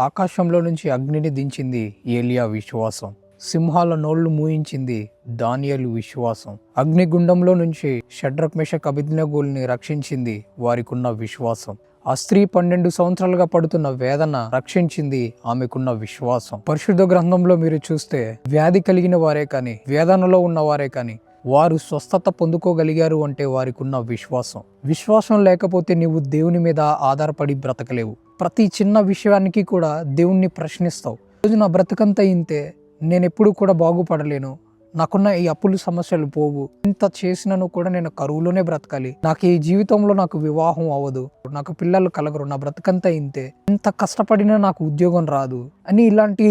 ఆకాశంలో నుంచి అగ్నిని దించింది ఏలియా విశ్వాసం. సింహాల నోళ్లు మూయించింది దానియేలు విశ్వాసం. అగ్నిగుండంలో నుంచి షడ్రక్ మెషక్ అబేద్నెగోల్ని రక్షించింది వారికున్న విశ్వాసం. ఆ స్త్రీ 12 సంవత్సరాలుగా పడుతున్న వేదన రక్షించింది ఆమెకున్న విశ్వాసం. పరిశుద్ధ గ్రంథంలో మీరు చూస్తే వ్యాధి కలిగిన వారే కానీ, వేదనలో ఉన్నవారే కానీ వారు స్వస్థత పొందుకోగలిగారు అంటే వారికున్న విశ్వాసం. విశ్వాసం లేకపోతే నీవు దేవుని మీద ఆధారపడి బ్రతకలేవు. ప్రతి చిన్న విషయానికి కూడా దేవుణ్ణి ప్రశ్నిస్తావు. ఈరోజు నా బ్రతకంతా ఇంతే, నేను ఎప్పుడు కూడా బాగుపడలేను, నాకున్న ఈ అప్పులు సమస్యలు పోవు, ఇంత చేసినను కూడా నేను కరువులోనే బ్రతకాలి, నాకు ఈ జీవితంలో నాకు వివాహం అవ్వదు, నాకు పిల్లలు కలగరు, నా బ్రతకంతా ఇంతే, ఎంత కష్టపడినా నాకు ఉద్యోగం రాదు అని ఇలాంటి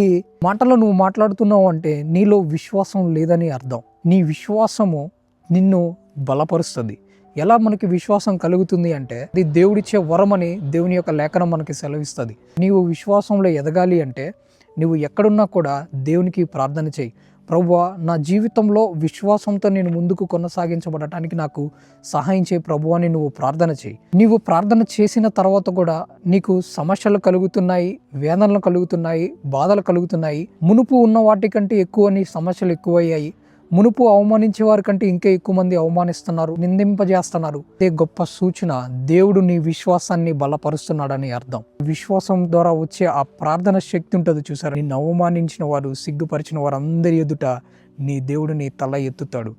మాటలు నువ్వు మాట్లాడుతున్నావు అంటే నీలో విశ్వాసం లేదని అర్థం. నీ విశ్వాసము నిన్ను బలపరుస్తుంది. ఎలా మనకి విశ్వాసం కలుగుతుంది అంటే అది దేవుడిచ్చే వరం అని దేవుని యొక్క లేఖనం మనకి సెలవిస్తుంది. నీవు విశ్వాసంలో ఎదగాలి అంటే నువ్వు ఎక్కడున్నా కూడా దేవునికి ప్రార్థన చేయి. ప్రభువా, నా జీవితంలో విశ్వాసంతో నేను ముందుకు కొనసాగించబడటానికి నాకు సహాయం చేయి ప్రభువా అని నువ్వు ప్రార్థన చేయి. నీవు ప్రార్థన చేసిన తర్వాత కూడా నీకు సమస్యలు కలుగుతున్నాయి, వేదనలు కలుగుతున్నాయి, బాధలు కలుగుతున్నాయి, మునుపు ఉన్న వాటికంటే ఎక్కువ నీ సమస్యలు ఎక్కువయ్యాయి, మునుపు అవమానించే వారి కంటే ఇంకా ఎక్కువ మంది అవమానిస్తున్నారు, నిందింపజేస్తున్నారు, అదే గొప్ప సూచన దేవుడు నీ విశ్వాసాన్ని బలపరుస్తున్నాడని అర్థం. విశ్వాసం ద్వారా వచ్చే ఆ ప్రార్థన శక్తి ఉంటుంది చూసారా. నిన్ను అవమానించిన వారు, సిగ్గుపరిచిన వారు అందరి ఎదుట నీ దేవుడు నీ తల ఎత్తుతాడు.